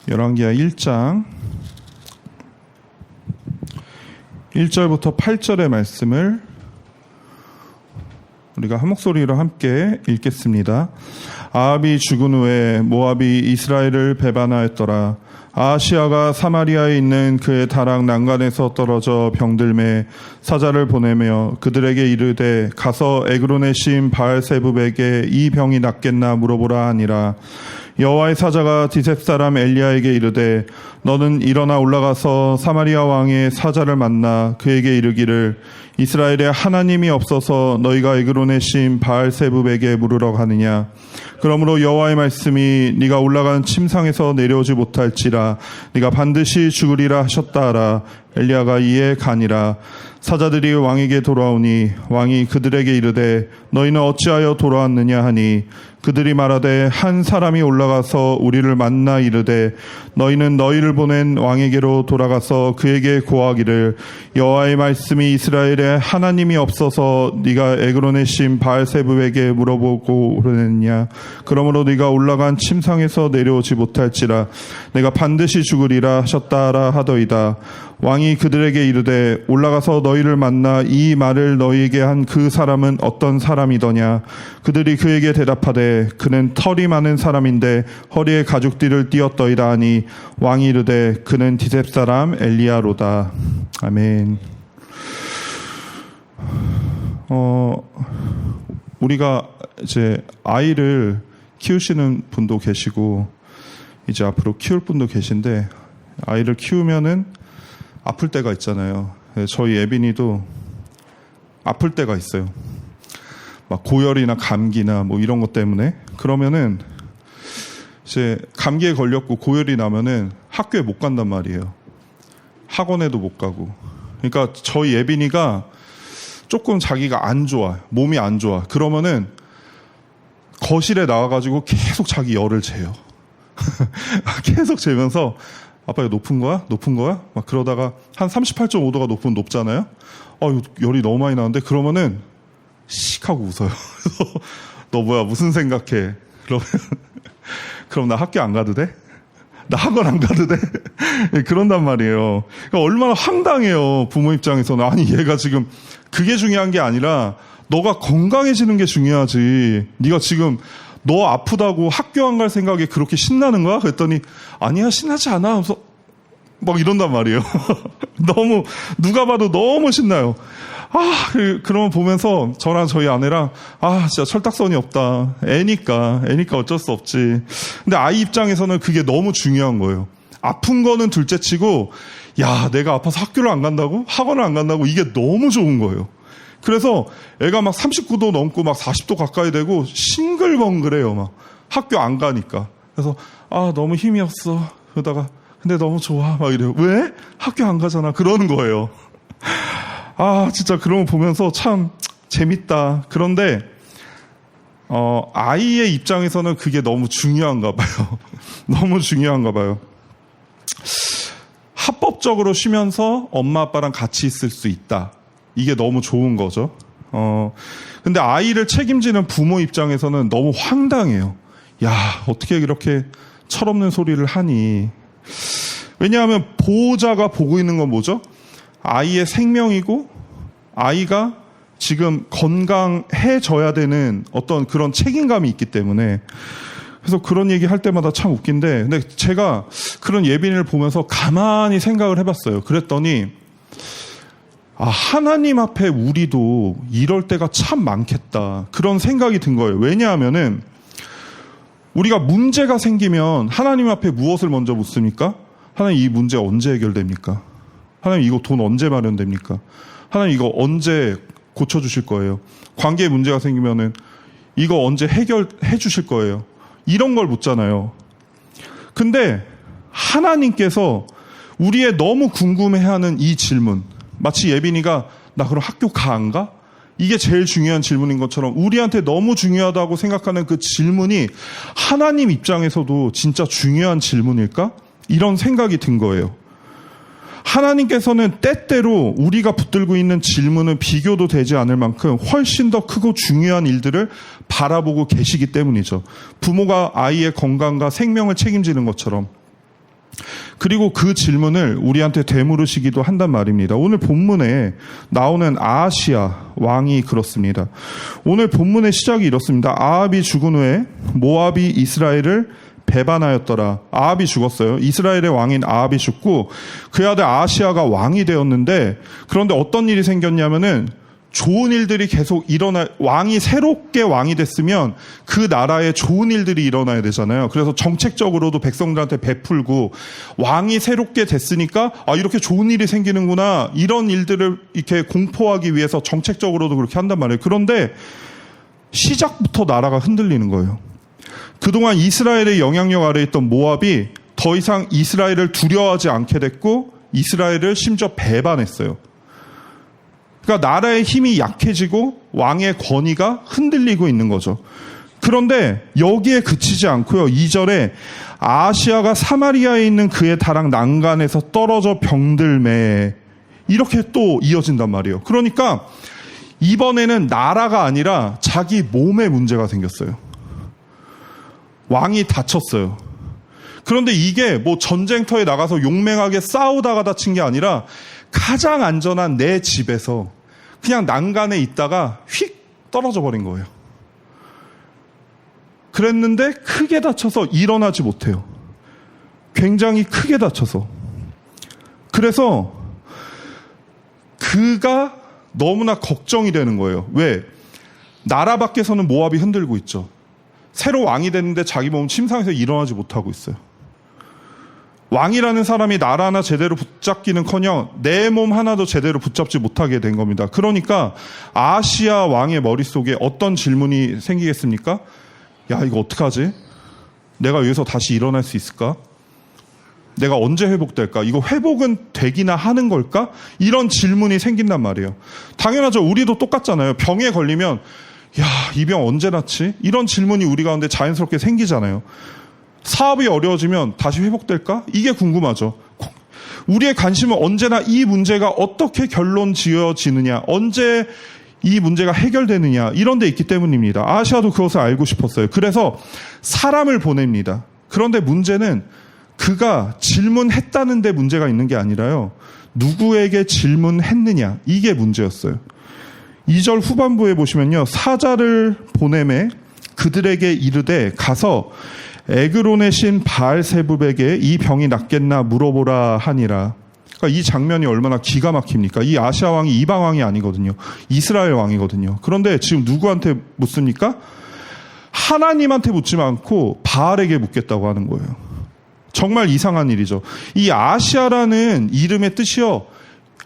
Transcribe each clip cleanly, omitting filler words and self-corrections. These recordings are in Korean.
열왕기하 1장 1절부터 8절의 말씀을 우리가 한 목소리로 함께 읽겠습니다. 아합이 죽은 후에 모압이 이스라엘을 배반하였더라. 아하시아가 사마리아에 있는 그의 다락 난간에서 떨어져 병들매 사자를 보내며 그들에게 이르되 가서 에그론의 시인 바알세붑에게 이 병이 낫겠나 물어보라 하니라. 여호와의 사자가 디셉 사람 엘리야에게 이르되 너는 일어나 올라가서 사마리아 왕의 사자를 만나 그에게 이르기를 이스라엘에 하나님이 없어서 너희가 에그론의 시인 바알세붑에게 물으러 가느냐. 그러므로 여호와의 말씀이 네가 올라간 침상에서 내려오지 못할지라 네가 반드시 죽으리라 하셨다 하라. 엘리야가 이에 가니라. 사자들이 왕에게 돌아오니 왕이 그들에게 이르되 너희는 어찌하여 돌아왔느냐 하니 그들이 말하되 한 사람이 올라가서 우리를 만나 이르되 너희는 너희를 보낸 왕에게로 돌아가서 그에게 고하기를 여호와의 말씀이 이스라엘에 하나님이 없어서 네가 에그론의 신 바알세붑에게 물어보고 그러느냐. 그러므로 네가 올라간 침상에서 내려오지 못할지라 내가 반드시 죽으리라 하셨다라 하더이다. 왕이 그들에게 이르되 올라가서 너희를 만나 이 말을 너희에게 한 그 사람은 어떤 사람이더냐. 그들이 그에게 대답하되 그는 털이 많은 사람인데 허리에 가죽띠를 띠었더이다 하니 왕이 이르되 그는 디셉 사람 엘리야로다. 아멘. 우리가 이제 아이를 키우시는 분도 계시고 이제 앞으로 키울 분도 계신데 아이를 키우면은 아플 때가 있잖아요. 저희 예빈이도 아플 때가 있어요. 막 고열이나 감기나 뭐 이런 것 때문에. 그러면은 이제 감기에 걸렸고 고열이 나면은 학교에 못 간단 말이에요. 학원에도 못 가고. 그러니까 저희 예빈이가 조금 자기가 안 좋아, 몸이 안 좋아. 그러면은 거실에 나와가지고 계속 자기 열을 재요. 계속 재면서 아빠 이거 높은 거야? 높은 거야? 막 그러다가 한 38.5도가 높으면 높잖아요. 열이 너무 많이 나는데 그러면은 씩 하고 웃어요. 너 뭐야 무슨 생각해? 그럼 나 학교 안 가도 돼? 나 학원 안 가도 돼? 그런단 말이에요. 그러니까 얼마나 황당해요. 부모 입장에서는. 아니 얘가 지금 그게 중요한 게 아니라 너가 건강해지는 게 중요하지. 네가 지금 너 아프다고 학교 안 갈 생각에 그렇게 신나는 거야? 그랬더니 아니야 신나지 않아. 그래서 막 이런단 말이에요. 너무 누가 봐도 너무 신나요. 그러면 보면서 저랑 저희 아내랑 진짜 철딱선이 없다. 애니까 어쩔 수 없지. 근데 아이 입장에서는 그게 너무 중요한 거예요. 아픈 거는 둘째치고 야 내가 아파서 학교를 안 간다고? 학원을 안 간다고? 이게 너무 좋은 거예요. 그래서 애가 막 39도 넘고 막 40도 가까이 되고 싱글벙글해요. 막 학교 안 가니까. 그래서 너무 힘이 없어. 그러다가 근데 너무 좋아. 막 이래요. 왜? 학교 안 가잖아. 그러는 거예요. 진짜 그런 거 보면서 참 재밌다. 그런데 아이의 입장에서는 그게 너무 중요한가 봐요. 너무 중요한가 봐요. 합법적으로 쉬면서 엄마 아빠랑 같이 있을 수 있다. 이게 너무 좋은 거죠. 근데 아이를 책임지는 부모 입장에서는 너무 황당해요. 야, 어떻게 이렇게 철없는 소리를 하니? 왜냐하면 보호자가 보고 있는 건 뭐죠? 아이의 생명이고 아이가 지금 건강해져야 되는 어떤 그런 책임감이 있기 때문에. 그래서 그런 얘기 할 때마다 참 웃긴데, 근데 제가 그런 예빈이를 보면서 가만히 생각을 해봤어요. 그랬더니 하나님 앞에 우리도 이럴 때가 참 많겠다. 그런 생각이 든 거예요. 왜냐하면은 우리가 문제가 생기면 하나님 앞에 무엇을 먼저 묻습니까? 하나님 이 문제 언제 해결됩니까? 하나님 이거 돈 언제 마련됩니까? 하나님 이거 언제 고쳐주실 거예요? 관계에 문제가 생기면은 이거 언제 해결해 주실 거예요? 이런 걸 묻잖아요. 근데 하나님께서 우리의 너무 궁금해하는 이 질문, 마치 예빈이가 나 그럼 학교 가 안 가? 이게 제일 중요한 질문인 것처럼 우리한테 너무 중요하다고 생각하는 그 질문이 하나님 입장에서도 진짜 중요한 질문일까? 이런 생각이 든 거예요. 하나님께서는 때때로 우리가 붙들고 있는 질문은 비교도 되지 않을 만큼 훨씬 더 크고 중요한 일들을 바라보고 계시기 때문이죠. 부모가 아이의 건강과 생명을 책임지는 것처럼. 그리고 그 질문을 우리한테 되물으시기도 한단 말입니다. 오늘 본문에 나오는 아하시야 왕이 그렇습니다. 오늘 본문의 시작이 이렇습니다. 아합이 죽은 후에 모압이 이스라엘을 배반하였더라. 아합이 죽었어요. 이스라엘의 왕인 아합이 죽고 그의 아들 아하시야가 왕이 되었는데, 그런데 어떤 일이 생겼냐면은 좋은 일들이 계속 왕이 새롭게 왕이 됐으면 그 나라에 좋은 일들이 일어나야 되잖아요. 그래서 정책적으로도 백성들한테 베풀고, 왕이 새롭게 됐으니까 이렇게 좋은 일이 생기는구나, 이런 일들을 이렇게 공포하기 위해서 정책적으로도 그렇게 한단 말이에요. 그런데 시작부터 나라가 흔들리는 거예요. 그동안 이스라엘의 영향력 아래에 있던 모압이 더 이상 이스라엘을 두려워하지 않게 됐고, 이스라엘을 심지어 배반했어요. 그러니까 나라의 힘이 약해지고 왕의 권위가 흔들리고 있는 거죠. 그런데 여기에 그치지 않고요. 2절에 아하시야가 사마리아에 있는 그의 다락 난간에서 떨어져 병들매, 이렇게 또 이어진단 말이에요. 그러니까 이번에는 나라가 아니라 자기 몸에 문제가 생겼어요. 왕이 다쳤어요. 그런데 이게 뭐 전쟁터에 나가서 용맹하게 싸우다가 다친 게 아니라 가장 안전한 내 집에서 그냥 난간에 있다가 휙 떨어져 버린 거예요. 그랬는데 크게 다쳐서 일어나지 못해요. 굉장히 크게 다쳐서. 그래서 그가 너무나 걱정이 되는 거예요. 왜? 나라 밖에서는 모압이 흔들고 있죠. 새로 왕이 됐는데 자기 몸은 침상에서 일어나지 못하고 있어요. 왕이라는 사람이 나라 하나 제대로 붙잡기는커녕 내 몸 하나도 제대로 붙잡지 못하게 된 겁니다. 그러니까 아하시야 왕의 머릿속에 어떤 질문이 생기겠습니까? 야, 이거 어떡하지? 내가 여기서 다시 일어날 수 있을까? 내가 언제 회복될까? 이거 회복은 되기나 하는 걸까? 이런 질문이 생긴단 말이에요. 당연하죠. 우리도 똑같잖아요. 병에 걸리면 야, 이 병 언제 낫지? 이런 질문이 우리 가운데 자연스럽게 생기잖아요. 사업이 어려워지면 다시 회복될까? 이게 궁금하죠. 우리의 관심은 언제나 이 문제가 어떻게 결론 지어지느냐, 언제 이 문제가 해결되느냐, 이런 데 있기 때문입니다. 아하시야도 그것을 알고 싶었어요. 그래서 사람을 보냅니다. 그런데 문제는 그가 질문했다는 데 문제가 있는 게 아니라요, 누구에게 질문했느냐, 이게 문제였어요. 2절 후반부에 보시면요, 사자를 보내매 그들에게 이르되 가서 에그론의 신 바알세붑에게 이 병이 낫겠나 물어보라 하니라. 그러니까 이 장면이 얼마나 기가 막힙니까? 이 아시아 왕이 이방 왕이 아니거든요. 이스라엘 왕이거든요. 그런데 지금 누구한테 묻습니까? 하나님한테 묻지 않고 바알에게 묻겠다고 하는 거예요. 정말 이상한 일이죠. 이 아시아라는 이름의 뜻이요,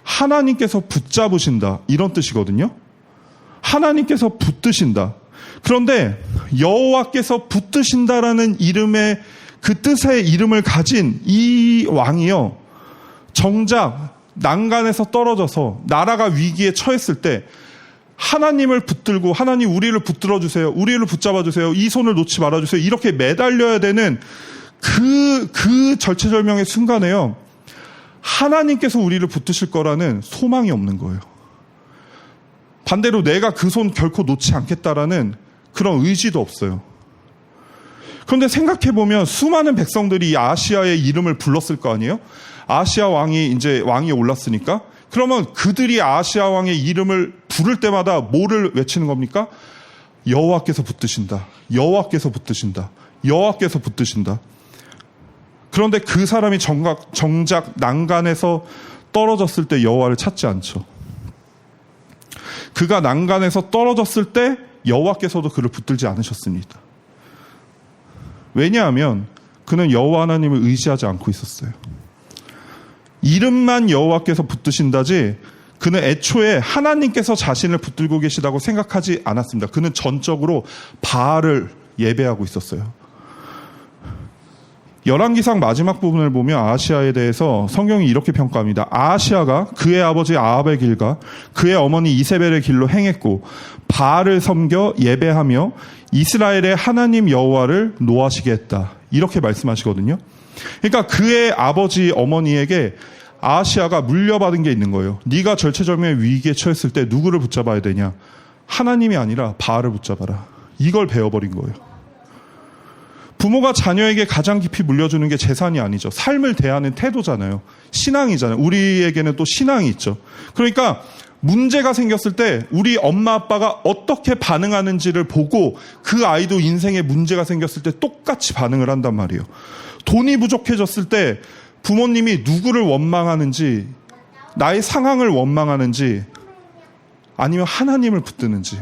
하나님께서 붙잡으신다, 이런 뜻이거든요. 하나님께서 붙드신다. 그런데 여호와께서 붙드신다라는 이름의 그 뜻의 이름을 가진 이 왕이요, 정작 난간에서 떨어져서 나라가 위기에 처했을 때 하나님을 붙들고, 하나님 우리를 붙들어 주세요, 우리를 붙잡아 주세요, 이 손을 놓지 말아 주세요, 이렇게 매달려야 되는 그 절체절명의 순간에요, 하나님께서 우리를 붙드실 거라는 소망이 없는 거예요. 반대로 내가 그 손 결코 놓지 않겠다라는 그런 의지도 없어요. 그런데 생각해보면 수많은 백성들이 이 아시아의 이름을 불렀을 거 아니에요? 아시아 왕이 이제 왕위에 올랐으니까. 그러면 그들이 아시아 왕의 이름을 부를 때마다 뭐를 외치는 겁니까? 여호와께서 붙드신다, 여호와께서 붙드신다, 여호와께서 붙드신다. 그런데 그 사람이 정작 난간에서 떨어졌을 때 여호와를 찾지 않죠. 그가 난간에서 떨어졌을 때 여호와께서도 그를 붙들지 않으셨습니다. 왜냐하면 그는 여호와 하나님을 의지하지 않고 있었어요. 이름만 여호와께서 붙드신다지 그는 애초에 하나님께서 자신을 붙들고 계시다고 생각하지 않았습니다. 그는 전적으로 바알을 예배하고 있었어요. 열왕기상 마지막 부분을 보면 아하시야에 대해서 성경이 이렇게 평가합니다. 아하시야가 그의 아버지 아합의 길과 그의 어머니 이세벨의 길로 행했고 바알을 섬겨 예배하며 이스라엘의 하나님 여호와를 노하시게 했다, 이렇게 말씀하시거든요. 그러니까 그의 아버지 어머니에게 아하시야가 물려받은 게 있는 거예요. 네가 절체절명의 위기에 처했을 때 누구를 붙잡아야 되냐? 하나님이 아니라 바알을 붙잡아라. 이걸 배워버린 거예요. 부모가 자녀에게 가장 깊이 물려주는 게 재산이 아니죠. 삶을 대하는 태도잖아요. 신앙이잖아요. 우리에게는 또 신앙이 있죠. 그러니까 문제가 생겼을 때 우리 엄마 아빠가 어떻게 반응하는지를 보고 그 아이도 인생에 문제가 생겼을 때 똑같이 반응을 한단 말이에요. 돈이 부족해졌을 때 부모님이 누구를 원망하는지, 나의 상황을 원망하는지, 아니면 하나님을 붙드는지,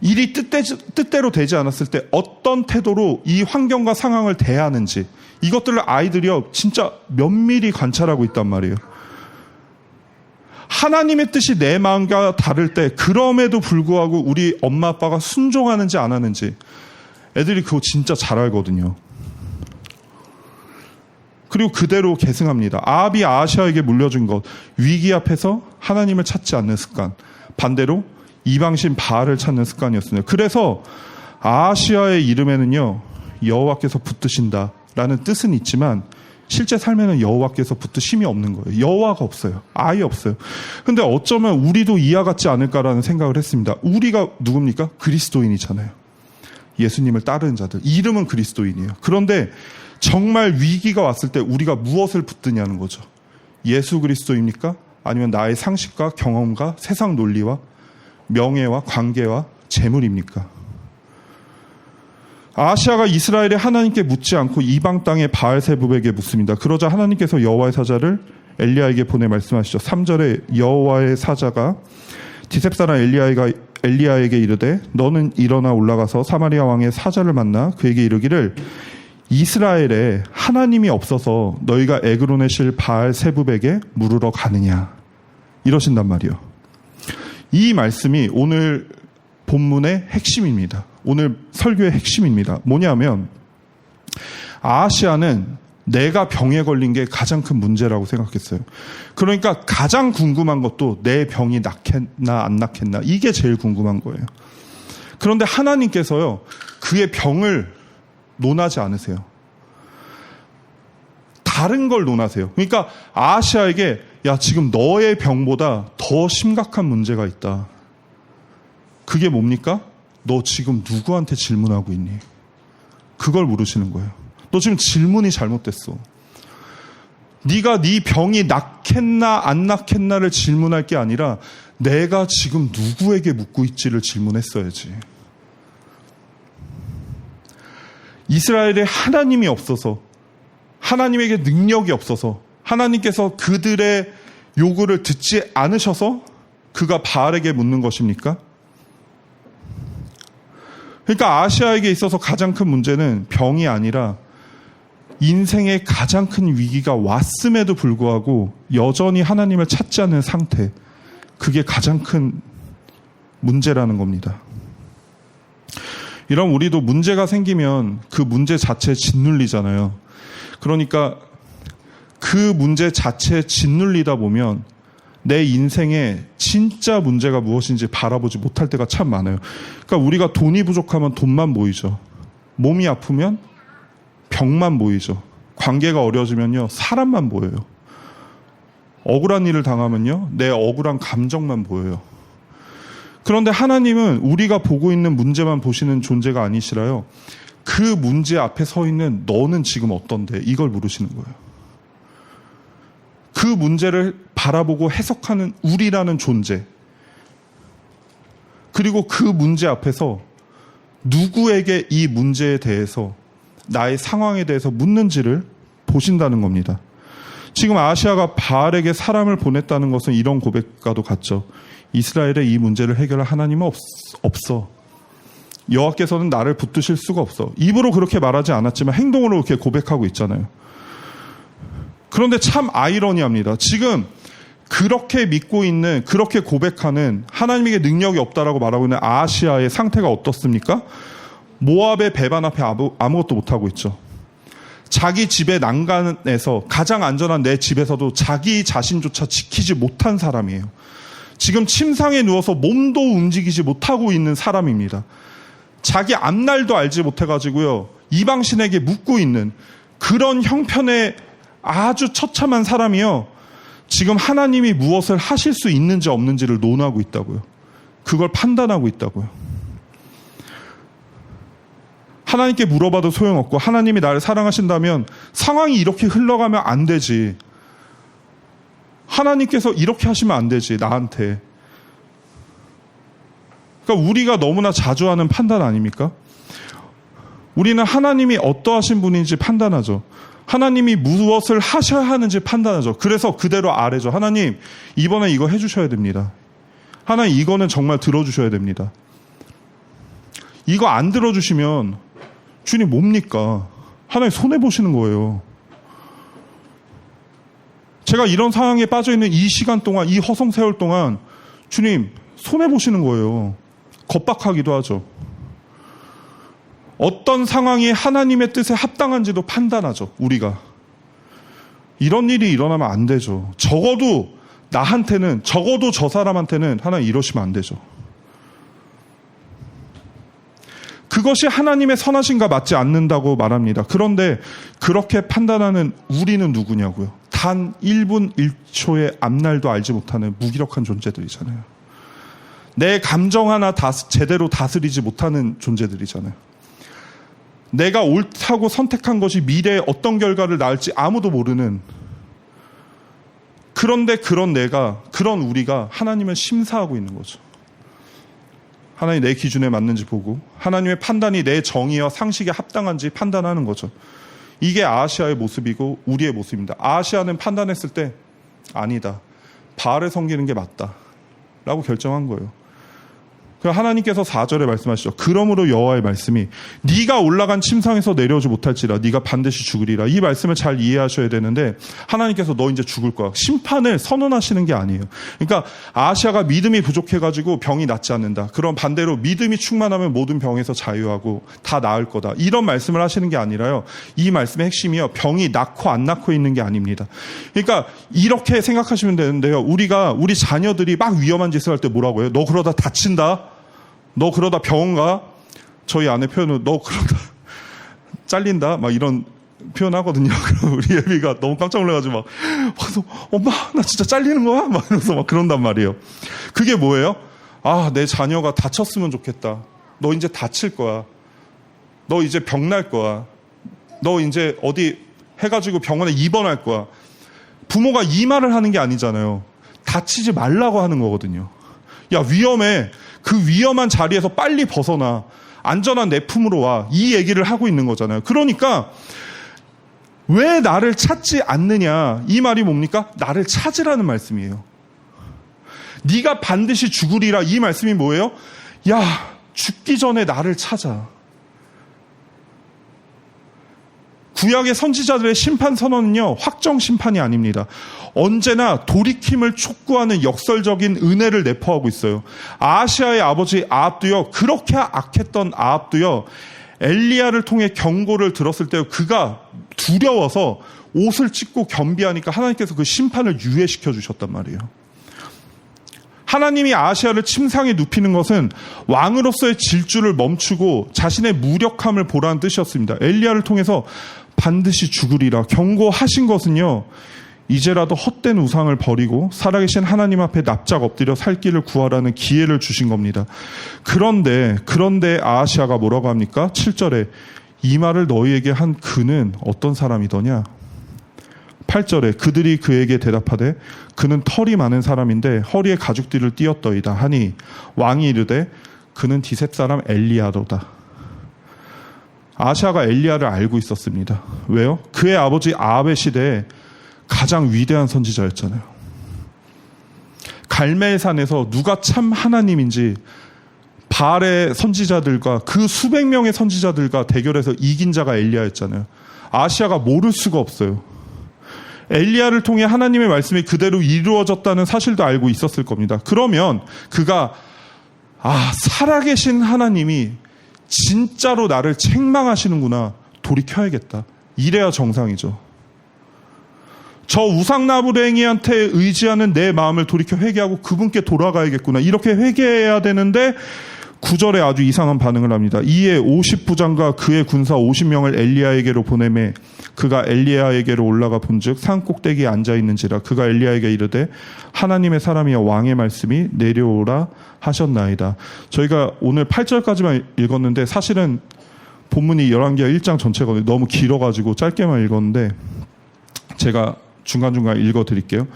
일이 뜻대로 되지 않았을 때 어떤 태도로 이 환경과 상황을 대하는지, 이것들을 아이들이요 진짜 면밀히 관찰하고 있단 말이에요. 하나님의 뜻이 내 마음과 다를 때 그럼에도 불구하고 우리 엄마 아빠가 순종하는지 안 하는지 애들이 그거 진짜 잘 알거든요. 그리고 그대로 계승합니다. 아합이 아하시아에게 물려준 것, 위기 앞에서 하나님을 찾지 않는 습관, 반대로 이방신 바알을 찾는 습관이었습니다. 그래서 아하시아의 이름에는요 여호와께서 붙드신다라는 뜻은 있지만 실제 삶에는 여호와께서 붙드심이 없는 거예요. 여호와가 없어요. 아예 없어요. 근데 어쩌면 우리도 이와 같지 않을까라는 생각을 했습니다. 우리가 누굽니까? 그리스도인이잖아요. 예수님을 따르는 자들. 이름은 그리스도인이에요. 그런데 정말 위기가 왔을 때 우리가 무엇을 붙드냐는 거죠. 예수 그리스도입니까? 아니면 나의 상식과 경험과 세상 논리와 명예와 관계와 재물입니까? 아하시아가 이스라엘의 하나님께 묻지 않고 이방 땅의 바알세붑에게 묻습니다. 그러자 하나님께서 여호와의 사자를 엘리야에게 보내 말씀하시죠. 3절에 여호와의 사자가 디셉 사람 엘리야에게 이르되 너는 일어나 올라가서 사마리아 왕의 사자를 만나 그에게 이르기를 이스라엘에 하나님이 없어서 너희가 에그론에 실 바알세붑에게 물으러 가느냐 이러신단 말이에요. 이 말씀이 오늘 본문의 핵심입니다. 오늘 설교의 핵심입니다. 뭐냐면 아하시아는 내가 병에 걸린 게 가장 큰 문제라고 생각했어요. 그러니까 가장 궁금한 것도 내 병이 낫겠나 안 낫겠나 이게 제일 궁금한 거예요. 그런데 하나님께서요 그의 병을 논하지 않으세요. 다른 걸 논하세요. 그러니까 아하시아에게 야 지금 너의 병보다 더 심각한 문제가 있다. 그게 뭡니까? 너 지금 누구한테 질문하고 있니? 그걸 물으시는 거예요. 너 지금 질문이 잘못됐어. 네가 네 병이 낫겠나 안 낫겠나를 질문할 게 아니라 내가 지금 누구에게 묻고 있지를 질문했어야지. 이스라엘에 하나님이 없어서, 하나님에게 능력이 없어서, 하나님께서 그들의 요구를 듣지 않으셔서 그가 바알에게 묻는 것입니까? 그러니까 아하시아에게 있어서 가장 큰 문제는 병이 아니라 인생의 가장 큰 위기가 왔음에도 불구하고 여전히 하나님을 찾지 않는 상태, 그게 가장 큰 문제라는 겁니다. 이런 우리도 문제가 생기면 그 문제 자체에 짓눌리잖아요. 그러니까 그 문제 자체에 짓눌리다 보면 내 인생에 진짜 문제가 무엇인지 바라보지 못할 때가 참 많아요. 그러니까 우리가 돈이 부족하면 돈만 보이죠. 몸이 아프면 병만 보이죠. 관계가 어려워지면요 사람만 보여요. 억울한 일을 당하면요 내 억울한 감정만 보여요. 그런데 하나님은 우리가 보고 있는 문제만 보시는 존재가 아니시라요. 그 문제 앞에 서 있는 너는 지금 어떤데? 이걸 물으시는 거예요. 그 문제를 바라보고 해석하는 우리라는 존재, 그리고 그 문제 앞에서 누구에게 이 문제에 대해서 나의 상황에 대해서 묻는지를 보신다는 겁니다. 지금 아하시아가 바알에게 사람을 보냈다는 것은 이런 고백과도 같죠. 이스라엘의 이 문제를 해결할 하나님은 없어. 여호와께서는 나를 붙드실 수가 없어. 입으로 그렇게 말하지 않았지만 행동으로 이렇게 고백하고 있잖아요. 그런데 참 아이러니합니다. 지금 그렇게 믿고 있는, 그렇게 고백하는, 하나님에게 능력이 없다라고 말하고 있는 아하시아의 상태가 어떻습니까? 모압의 배반 앞에 아무것도 못하고 있죠. 자기 집의 난간에서 가장 안전한 내 집에서도 자기 자신조차 지키지 못한 사람이에요. 지금 침상에 누워서 몸도 움직이지 못하고 있는 사람입니다. 자기 앞날도 알지 못해가지고요 이방신에게 묻고 있는 그런 형편의 아주 처참한 사람이요 지금 하나님이 무엇을 하실 수 있는지 없는지를 논하고 있다고요. 그걸 판단하고 있다고요. 하나님께 물어봐도 소용없고 하나님이 나를 사랑하신다면 상황이 이렇게 흘러가면 안 되지. 하나님께서 이렇게 하시면 안 되지, 나한테. 그러니까 우리가 너무나 자주 하는 판단 아닙니까? 우리는 하나님이 어떠하신 분인지 판단하죠. 하나님이 무엇을 하셔야 하는지 판단하죠. 그래서 그대로 아뢰죠. 하나님, 이번에 이거 해주셔야 됩니다. 하나님, 이거는 정말 들어주셔야 됩니다. 이거 안 들어주시면 주님 뭡니까? 하나님 손해보시는 거예요. 제가 이런 상황에 빠져있는 이 시간 동안, 이 허송세월 동안 주님 손해보시는 거예요. 겁박하기도 하죠. 어떤 상황이 하나님의 뜻에 합당한지도 판단하죠, 우리가. 이런 일이 일어나면 안 되죠. 적어도 나한테는, 적어도 저 사람한테는 하나님 이러시면 안 되죠. 그것이 하나님의 선하심과 맞지 않는다고 말합니다. 그런데 그렇게 판단하는 우리는 누구냐고요. 단 1분 1초의 앞날도 알지 못하는 무기력한 존재들이잖아요. 내 감정 하나 제대로 다스리지 못하는 존재들이잖아요. 내가 옳다고 선택한 것이 미래에 어떤 결과를 낳을지 아무도 모르는, 그런데 그런 우리가 하나님을 심사하고 있는 거죠. 하나님 내 기준에 맞는지 보고 하나님의 판단이 내 정의와 상식에 합당한지 판단하는 거죠. 이게 아하시아의 모습이고 우리의 모습입니다. 아하시아는 판단했을 때 아니다, 바알을 섬기는 게 맞다 라고 결정한 거예요. 하나님께서 4절에 말씀하시죠. 그러므로 여호와의 말씀이 네가 올라간 침상에서 내려오지 못할지라 네가 반드시 죽으리라. 이 말씀을 잘 이해하셔야 되는데, 하나님께서 너 이제 죽을 거야, 심판을 선언하시는 게 아니에요. 그러니까 아하시아가 믿음이 부족해가지고 병이 낫지 않는다, 그럼 반대로 믿음이 충만하면 모든 병에서 자유하고 다 나을 거다, 이런 말씀을 하시는 게 아니라요, 이 말씀의 핵심이요, 병이 낫고 안 낫고 있는 게 아닙니다. 그러니까 이렇게 생각하시면 되는데요, 우리 자녀들이 막 위험한 짓을 할 때 뭐라고 해요? 너 그러다 다친다, 너 그러다 병원 가. 저희 아내 표현은 너 그러다 잘린다, 막 이런 표현하거든요. 그럼 우리 예비가 너무 깜짝 놀라가지고 막 와서 엄마 나 진짜 잘리는 거야? 막 이러면서 막 그런단 말이에요. 그게 뭐예요? 아, 내 자녀가 다쳤으면 좋겠다. 너 이제 다칠 거야. 너 이제 병 날 거야. 너 이제 어디 해가지고 병원에 입원할 거야. 부모가 이 말을 하는 게 아니잖아요. 다치지 말라고 하는 거거든요. 야, 위험해. 그 위험한 자리에서 빨리 벗어나. 안전한 내 품으로 와. 이 얘기를 하고 있는 거잖아요. 그러니까 왜 나를 찾지 않느냐, 이 말이 뭡니까? 나를 찾으라는 말씀이에요. 네가 반드시 죽으리라, 이 말씀이 뭐예요? 야, 죽기 전에 나를 찾아. 구약의 선지자들의 심판 선언은요, 확정 심판이 아닙니다. 언제나 돌이킴을 촉구하는 역설적인 은혜를 내포하고 있어요. 아하시아의 아버지 아합도요, 그렇게 악했던 아합도요, 엘리야를 통해 경고를 들었을 때 그가 두려워서 옷을 찢고 겸비하니까 하나님께서 그 심판을 유예시켜 주셨단 말이에요. 하나님이 아하시아를 침상에 눕히는 것은 왕으로서의 질주를 멈추고 자신의 무력함을 보라는 뜻이었습니다. 엘리야를 통해서 반드시 죽으리라 경고하신 것은요, 이제라도 헛된 우상을 버리고 살아계신 하나님 앞에 납작 엎드려 살 길을 구하라는 기회를 주신 겁니다. 그런데 아하시아가 뭐라고 합니까? 7절에 이 말을 너희에게 한 그는 어떤 사람이더냐? 8절에 그들이 그에게 대답하되 그는 털이 많은 사람인데 허리에 가죽띠를 띄었더이다 하니 왕이 이르되 그는 디셉 사람 엘리야로다. 아하시아가 엘리야를 알고 있었습니다. 왜요? 그의 아버지 아합의 시대에 가장 위대한 선지자였잖아요. 갈멜산에서 누가 참 하나님인지 바알의 선지자들과 그 수백 명의 선지자들과 대결해서 이긴 자가 엘리야였잖아요. 아하시아가 모를 수가 없어요. 엘리야를 통해 하나님의 말씀이 그대로 이루어졌다는 사실도 알고 있었을 겁니다. 그러면 그가 살아계신 하나님이 진짜로 나를 책망하시는구나, 돌이켜야겠다, 이래야 정상이죠. 저 우상나무랭이한테 의지하는 내 마음을 돌이켜 회개하고 그분께 돌아가야겠구나, 이렇게 회개해야 되는데 9절에 아주 이상한 반응을 합니다. 이에 50부장과 그의 군사 50명을 엘리야에게로 보내매 그가 엘리야에게로 올라가 본즉 산 꼭대기에 앉아있는지라. 그가 엘리야에게 이르되 하나님의 사람이여 왕의 말씀이 내려오라 하셨나이다. 저희가 오늘 8절까지만 읽었는데 사실은 본문이 열왕기하 1장 전체거든요. 너무 길어가지고 짧게만 읽었는데 제가 중간중간 읽어드릴게요.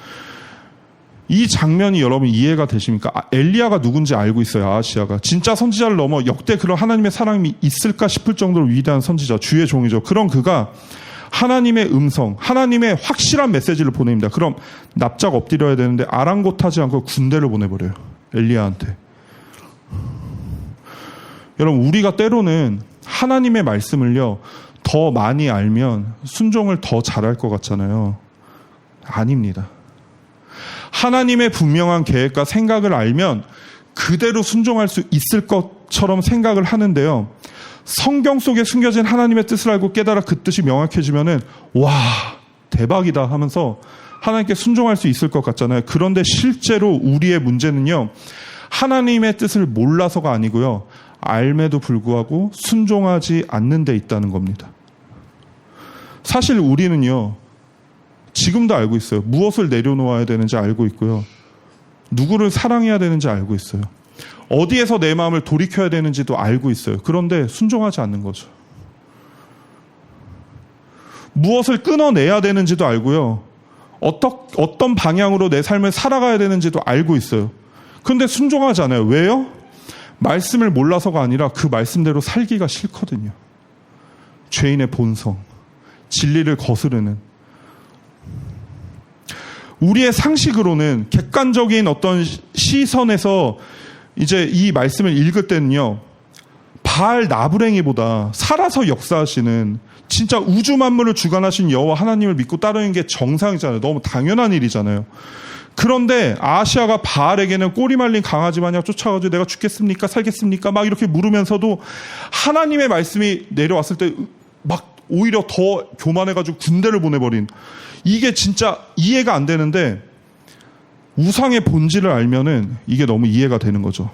이 장면이 여러분 이해가 되십니까? 엘리야가 누군지 알고 있어요. 아하시아가 진짜 선지자를 넘어 역대 그런 하나님의 사람이 있을까 싶을 정도로 위대한 선지자, 주의 종이죠. 그런 그가 하나님의 음성, 하나님의 확실한 메시지를 보냅니다. 그럼 납작 엎드려야 되는데 아랑곳하지 않고 군대를 보내버려요. 엘리야한테. 여러분, 우리가 때로는 하나님의 말씀을요 더 많이 알면 순종을 더 잘할 것 같잖아요. 아닙니다. 하나님의 분명한 계획과 생각을 알면 그대로 순종할 수 있을 것처럼 생각을 하는데요, 성경 속에 숨겨진 하나님의 뜻을 알고 깨달아 그 뜻이 명확해지면은 와, 대박이다 하면서 하나님께 순종할 수 있을 것 같잖아요. 그런데 실제로 우리의 문제는요, 하나님의 뜻을 몰라서가 아니고요, 알매도 불구하고 순종하지 않는 데 있다는 겁니다. 사실 우리는요, 지금도 알고 있어요. 무엇을 내려놓아야 되는지 알고 있고요, 누구를 사랑해야 되는지 알고 있어요. 어디에서 내 마음을 돌이켜야 되는지도 알고 있어요. 그런데 순종하지 않는 거죠. 무엇을 끊어내야 되는지도 알고요, 어떤 방향으로 내 삶을 살아가야 되는지도 알고 있어요. 그런데 순종하지 않아요. 왜요? 말씀을 몰라서가 아니라 그 말씀대로 살기가 싫거든요. 죄인의 본성, 진리를 거스르는. 우리의 상식으로는 객관적인 어떤 시선에서 이제 이 말씀을 읽을 때는요, 바알 나부랭이보다 살아서 역사하시는 진짜 우주 만물을 주관하신 여호와 하나님을 믿고 따르는 게 정상이잖아요. 너무 당연한 일이잖아요. 그런데 아하시아가 바알에게는 꼬리 말린 강아지 마냥 쫓아가지고 내가 죽겠습니까? 살겠습니까? 막 이렇게 물으면서도 하나님의 말씀이 내려왔을 때 막 오히려 더 교만해가지고 군대를 보내버린, 이게 진짜 이해가 안 되는데 우상의 본질을 알면은 이게 너무 이해가 되는 거죠.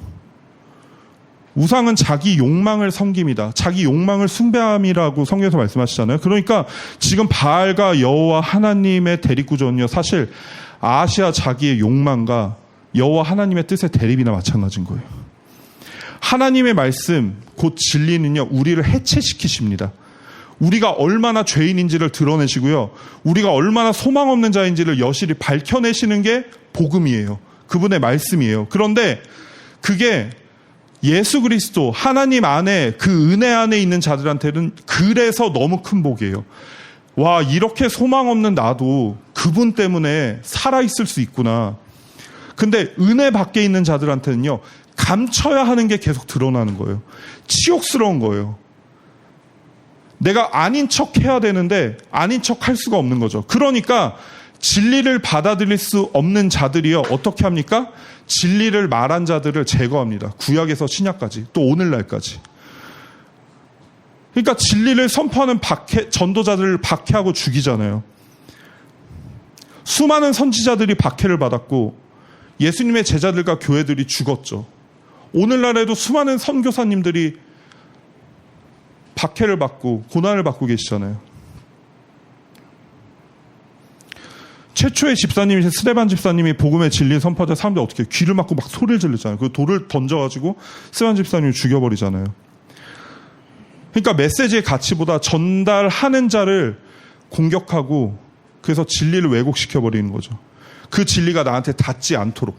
우상은 자기 욕망을 섬깁니다. 자기 욕망을 숭배함이라고 성경에서 말씀하시잖아요. 그러니까 지금 바알과 여호와 하나님의 대립구조는요, 사실 아하시아 자기의 욕망과 여호와 하나님의 뜻의 대립이나 마찬가지인 거예요. 하나님의 말씀, 곧 진리는요, 우리를 해체시키십니다. 우리가 얼마나 죄인인지를 드러내시고요, 우리가 얼마나 소망 없는 자인지를 여실히 밝혀내시는 게 복음이에요. 그분의 말씀이에요. 그런데 그게 예수 그리스도 하나님 안에, 그 은혜 안에 있는 자들한테는 그래서 너무 큰 복이에요. 와, 이렇게 소망 없는 나도 그분 때문에 살아있을 수 있구나. 근데 은혜 밖에 있는 자들한테는요, 감춰야 하는 게 계속 드러나는 거예요. 치욕스러운 거예요. 내가 아닌 척 해야 되는데 아닌 척 할 수가 없는 거죠. 그러니까 진리를 받아들일 수 없는 자들이요, 어떻게 합니까? 진리를 말한 자들을 제거합니다. 구약에서 신약까지, 또 오늘날까지. 그러니까 진리를 선포하는 전도자들을 박해하고 죽이잖아요. 수많은 선지자들이 박해를 받았고 예수님의 제자들과 교회들이 죽었죠. 오늘날에도 수많은 선교사님들이 박해를 받고 고난을 받고 계시잖아요. 최초의 집사님이신 스데반 집사님이 복음의 진리 선포하자 사람들이 어떻게 귀를 막고 막 소리를 지르잖아요. 그 돌을 던져가지고 스데반 집사님을 죽여버리잖아요. 그러니까 메시지의 가치보다 전달하는 자를 공격하고, 그래서 진리를 왜곡시켜버리는 거죠. 그 진리가 나한테 닿지 않도록,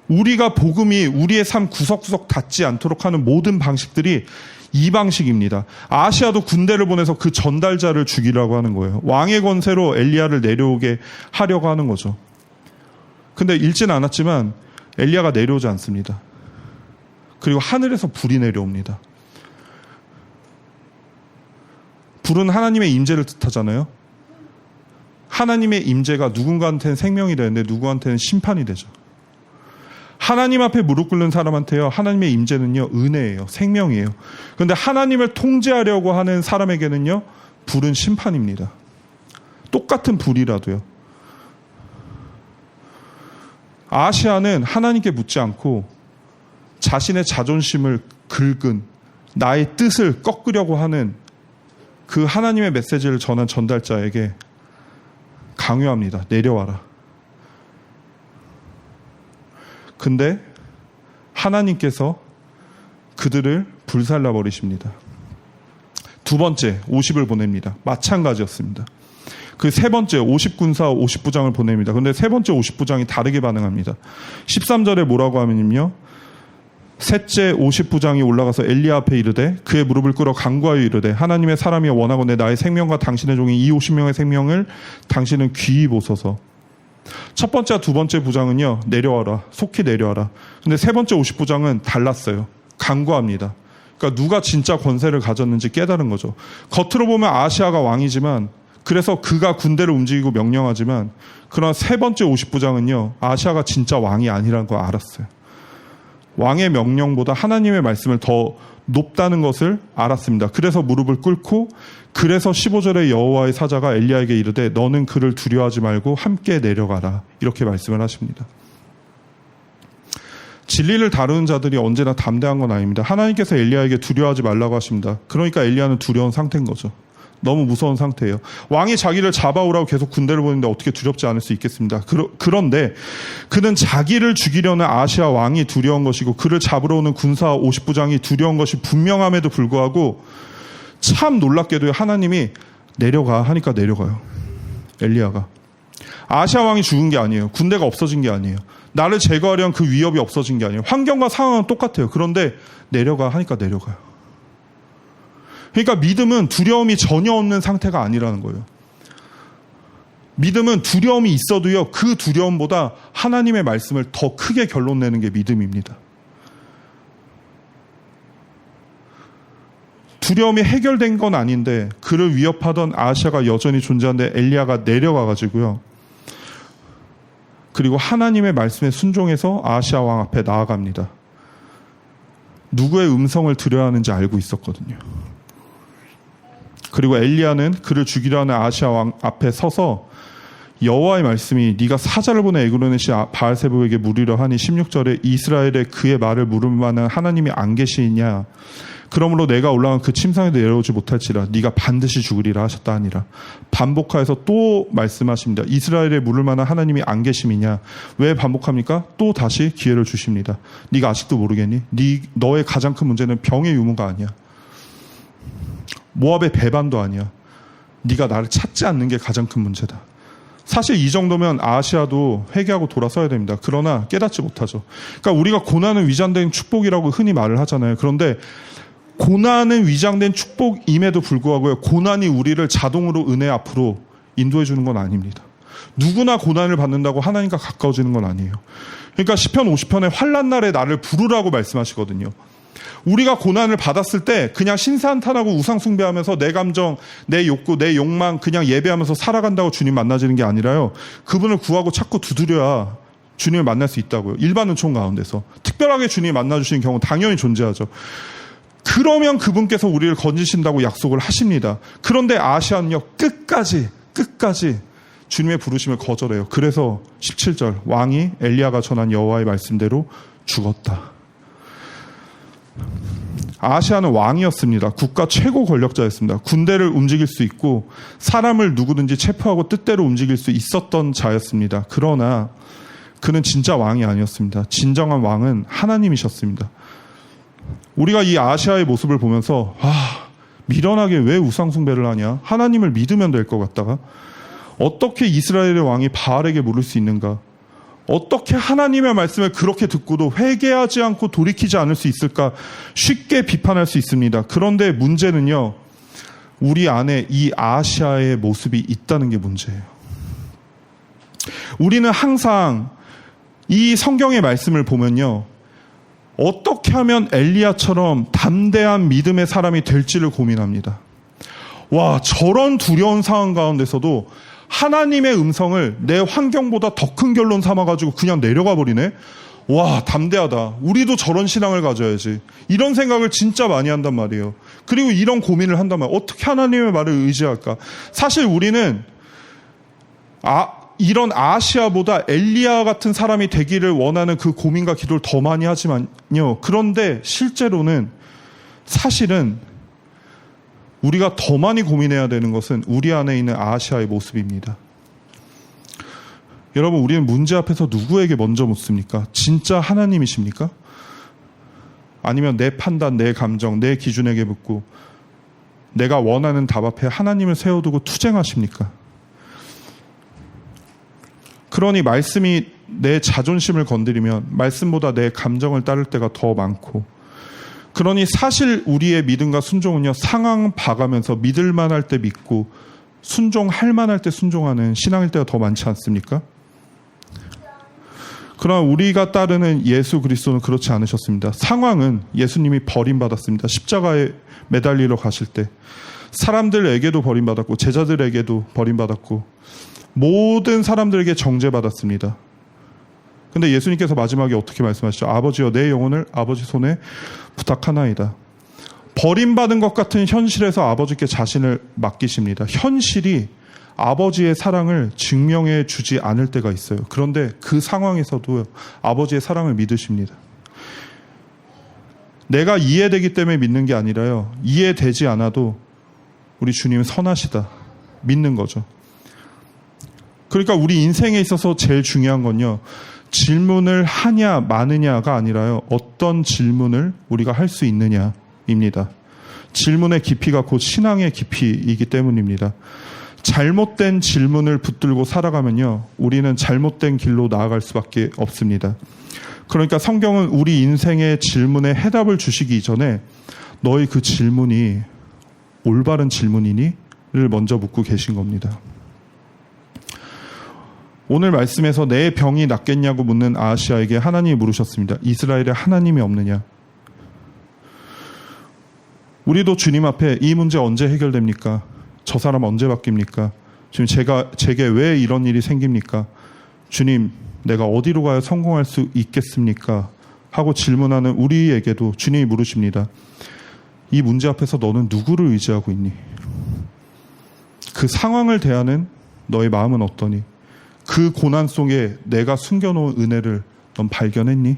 우리가 복음이 우리의 삶 구석구석 닿지 않도록 하는 모든 방식들이 이 방식입니다. 아하시아도 군대를 보내서 그 전달자를 죽이려고 하는 거예요. 왕의 권세로 엘리야를 내려오게 하려고 하는 거죠. 근데 읽지는 않았지만 엘리야가 내려오지 않습니다. 그리고 하늘에서 불이 내려옵니다. 불은 하나님의 임재를 뜻하잖아요. 하나님의 임재가 누군가한테는 생명이 되는데 누구한테는 심판이 되죠. 하나님 앞에 무릎 꿇는 사람한테요, 하나님의 임재는요, 은혜예요. 생명이에요. 그런데 하나님을 통제하려고 하는 사람에게는요, 불은 심판입니다. 똑같은 불이라도요. 아하시아는 하나님께 묻지 않고 자신의 자존심을 긁은, 나의 뜻을 꺾으려고 하는 그 하나님의 메시지를 전한 전달자에게 강요합니다. 내려와라. 근데 하나님께서 그들을 불살라 버리십니다. 두 번째 50을 보냅니다. 마찬가지였습니다. 그 세 번째 50군사 50부장을 보냅니다. 그런데 세 번째 50부장이 다르게 반응합니다. 13절에 뭐라고 하면요, 셋째 50부장이 올라가서 엘리야 앞에 이르되 그의 무릎을 꿇어 간구하여 이르되 하나님의 사람이 원하건대 나의 생명과 당신의 종인 이 50명의 생명을 당신은 귀히 보소서. 첫 번째와 두 번째 부장은요, 내려와라, 속히 내려와라. 근데 세 번째 50부장은 달랐어요. 간구합니다. 그러니까 누가 진짜 권세를 가졌는지 깨달은 거죠. 겉으로 보면 아시아가 왕이지만, 그래서 그가 군대를 움직이고 명령하지만, 그러나 세 번째 50부장은요, 아시아가 진짜 왕이 아니라는 걸 알았어요. 왕의 명령보다 하나님의 말씀을 더 높다는 것을 알았습니다. 그래서 무릎을 꿇고, 그래서 15절에 여호와의 사자가 엘리야에게 이르되 너는 그를 두려워하지 말고 함께 내려가라, 이렇게 말씀을 하십니다. 진리를 다루는 자들이 언제나 담대한 건 아닙니다. 하나님께서 엘리야에게 두려워하지 말라고 하십니다. 그러니까 엘리야는 두려운 상태인 거죠. 너무 무서운 상태예요. 왕이 자기를 잡아오라고 계속 군대를 보내는데 어떻게 두렵지 않을 수 있겠습니다. 그런데 그는 자기를 죽이려는 아시아 왕이 두려운 것이고 그를 잡으러 오는 군사 50부장이 두려운 것이 분명함에도 불구하고 참 놀랍게도 하나님이 내려가 하니까 내려가요. 엘리야가. 아시아 왕이 죽은 게 아니에요. 군대가 없어진 게 아니에요. 나를 제거하려는 그 위협이 없어진 게 아니에요. 환경과 상황은 똑같아요. 그런데 내려가 하니까 내려가요. 그러니까 믿음은 두려움이 전혀 없는 상태가 아니라는 거예요. 믿음은 두려움이 있어도요, 그 두려움보다 하나님의 말씀을 더 크게 결론 내는 게 믿음입니다. 두려움이 해결된 건 아닌데 그를 위협하던 아시아가 여전히 존재하는데 엘리야가 내려가가지고요, 그리고 하나님의 말씀에 순종해서 아시아 왕 앞에 나아갑니다. 누구의 음성을 들어야 하는지 알고 있었거든요. 그리고 엘리야는 그를 죽이려 하는 아시아 왕 앞에 서서 여호와의 말씀이 네가 사자를 보내 에그론의 시 바알세부에게 물으려 하니 16절에 이스라엘에 그의 말을 물을 만한 하나님이 안 계시냐, 그러므로 내가 올라간 그 침상에도 내려오지 못할지라 네가 반드시 죽으리라 하셨다 하니라. 반복하여서 또 말씀하십니다. 이스라엘에 물을 만한 하나님이 안 계심이냐. 왜 반복합니까? 또 다시 기회를 주십니다. 네가 아직도 모르겠니? 너의 가장 큰 문제는 병의 유무가 아니야. 모압의 배반도 아니야. 네가 나를 찾지 않는 게 가장 큰 문제다. 사실 이 정도면 아시아도 회개하고 돌아서야 됩니다. 그러나 깨닫지 못하죠. 그러니까 우리가 고난은 위장된 축복이라고 흔히 말을 하잖아요. 그런데 고난은 위장된 축복임에도 불구하고요, 고난이 우리를 자동으로 은혜 앞으로 인도해 주는 건 아닙니다. 누구나 고난을 받는다고 하나님과 가까워지는 건 아니에요. 그러니까 시편 50편에 환난 날에 나를 부르라고 말씀하시거든요. 우리가 고난을 받았을 때 그냥 신사한탄하고 우상 숭배하면서 내 감정, 내 욕구, 내 욕망 그냥 예배하면서 살아간다고 주님 만나지는 게 아니라요, 그분을 구하고 찾고 두드려야 주님을 만날 수 있다고요. 일반 은총 가운데서 특별하게 주님이 만나주시는 경우 당연히 존재하죠. 그러면 그분께서 우리를 건지신다고 약속을 하십니다. 그런데 아시아는요, 끝까지 주님의 부르심을 거절해요. 그래서 17절 왕이 엘리야가 전한 여호와의 말씀대로 죽었다. 아시아는 왕이었습니다. 국가 최고 권력자였습니다. 군대를 움직일 수 있고 사람을 누구든지 체포하고 뜻대로 움직일 수 있었던 자였습니다. 그러나 그는 진짜 왕이 아니었습니다. 진정한 왕은 하나님이셨습니다. 우리가 이 아시아의 모습을 보면서 미련하게 왜 우상숭배를 하냐, 하나님을 믿으면 될 것 같다가 어떻게 이스라엘의 왕이 바알에게 물을 수 있는가, 어떻게 하나님의 말씀을 그렇게 듣고도 회개하지 않고 돌이키지 않을 수 있을까 쉽게 비판할 수 있습니다. 그런데 문제는요, 우리 안에 이 아시아의 모습이 있다는 게 문제예요. 우리는 항상 이 성경의 말씀을 보면요, 어떻게 하면 엘리야처럼 담대한 믿음의 사람이 될지를 고민합니다. 와, 저런 두려운 상황 가운데서도 하나님의 음성을 내 환경보다 더 큰 결론 삼아가지고 그냥 내려가 버리네? 와, 담대하다. 우리도 저런 신앙을 가져야지. 이런 생각을 진짜 많이 한단 말이에요. 그리고 이런 고민을 한단 말이에요. 어떻게 하나님의 말을 의지할까? 사실 우리는 이런 아시아보다 엘리야 같은 사람이 되기를 원하는 그 고민과 기도를 더 많이 하지만요, 그런데 실제로는 사실은 우리가 더 많이 고민해야 되는 것은 우리 안에 있는 아시아의 모습입니다. 여러분, 우리는 문제 앞에서 누구에게 먼저 묻습니까? 진짜 하나님이십니까? 아니면 내 판단, 내 감정, 내 기준에게 묻고 내가 원하는 답 앞에 하나님을 세워두고 투쟁하십니까? 그러니 말씀이 내 자존심을 건드리면 말씀보다 내 감정을 따를 때가 더 많고, 그러니 사실 우리의 믿음과 순종은요, 상황 봐가면서 믿을 만할 때 믿고 순종할 만할 때 순종하는 신앙일 때가 더 많지 않습니까? 그러나 우리가 따르는 예수 그리스도는 그렇지 않으셨습니다. 상황은 예수님이 버림받았습니다. 십자가에 매달리러 가실 때 사람들에게도 버림받았고 제자들에게도 버림받았고 모든 사람들에게 정죄받았습니다. 근데 예수님께서 마지막에 어떻게 말씀하시죠? 아버지여, 내 영혼을 아버지 손에 부탁하나이다. 버림받은 것 같은 현실에서 아버지께 자신을 맡기십니다. 현실이 아버지의 사랑을 증명해 주지 않을 때가 있어요. 그런데 그 상황에서도 아버지의 사랑을 믿으십니다. 내가 이해되기 때문에 믿는 게 아니라요, 이해되지 않아도 우리 주님은 선하시다 믿는 거죠. 그러니까 우리 인생에 있어서 제일 중요한 건요, 질문을 하냐 마느냐가 아니라요, 어떤 질문을 우리가 할 수 있느냐입니다. 질문의 깊이가 곧 신앙의 깊이이기 때문입니다. 잘못된 질문을 붙들고 살아가면요, 우리는 잘못된 길로 나아갈 수밖에 없습니다. 그러니까 성경은 우리 인생의 질문에 해답을 주시기 이전에 너희 그 질문이 올바른 질문이니? 를 먼저 묻고 계신 겁니다. 오늘 말씀에서 내 병이 낫겠냐고 묻는 아하시아에게 하나님이 물으셨습니다. 이스라엘에 하나님이 없느냐? 우리도 주님 앞에 이 문제 언제 해결됩니까? 저 사람 언제 바뀝니까? 지금 제게 왜 이런 일이 생깁니까? 주님, 내가 어디로 가야 성공할 수 있겠습니까? 하고 질문하는 우리에게도 주님이 물으십니다. 이 문제 앞에서 너는 누구를 의지하고 있니? 그 상황을 대하는 너의 마음은 어떠니? 그 고난 속에 내가 숨겨놓은 은혜를 넌 발견했니?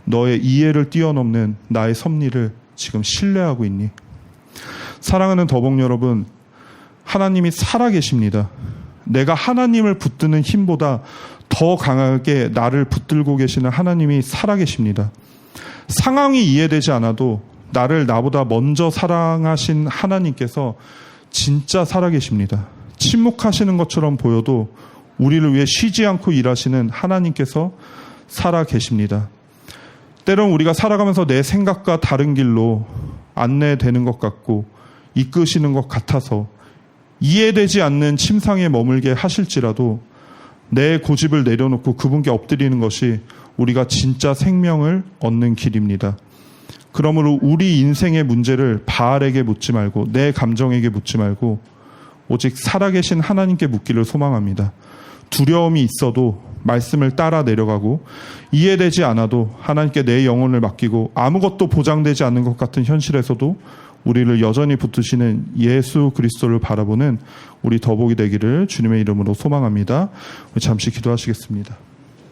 너의 이해를 뛰어넘는 나의 섭리를 지금 신뢰하고 있니? 사랑하는 더복 여러분, 하나님이 살아계십니다. 내가 하나님을 붙드는 힘보다 더 강하게 나를 붙들고 계시는 하나님이 살아계십니다. 상황이 이해되지 않아도 나를 나보다 먼저 사랑하신 하나님께서 진짜 살아계십니다. 침묵하시는 것처럼 보여도 우리를 위해 쉬지 않고 일하시는 하나님께서 살아계십니다. 때론 우리가 살아가면서 내 생각과 다른 길로 안내되는 것 같고 이끄시는 것 같아서 이해되지 않는 침상에 머물게 하실지라도 내 고집을 내려놓고 그분께 엎드리는 것이 우리가 진짜 생명을 얻는 길입니다. 그러므로 우리 인생의 문제를 바알에게 묻지 말고 내 감정에게 묻지 말고 오직 살아계신 하나님께 묻기를 소망합니다. 두려움이 있어도 말씀을 따라 내려가고 이해되지 않아도 하나님께 내 영혼을 맡기고 아무것도 보장되지 않는 것 같은 현실에서도 우리를 여전히 붙드시는 예수 그리스도를 바라보는 우리 더복이 되기를 주님의 이름으로 소망합니다. 우리 잠시 기도하시겠습니다.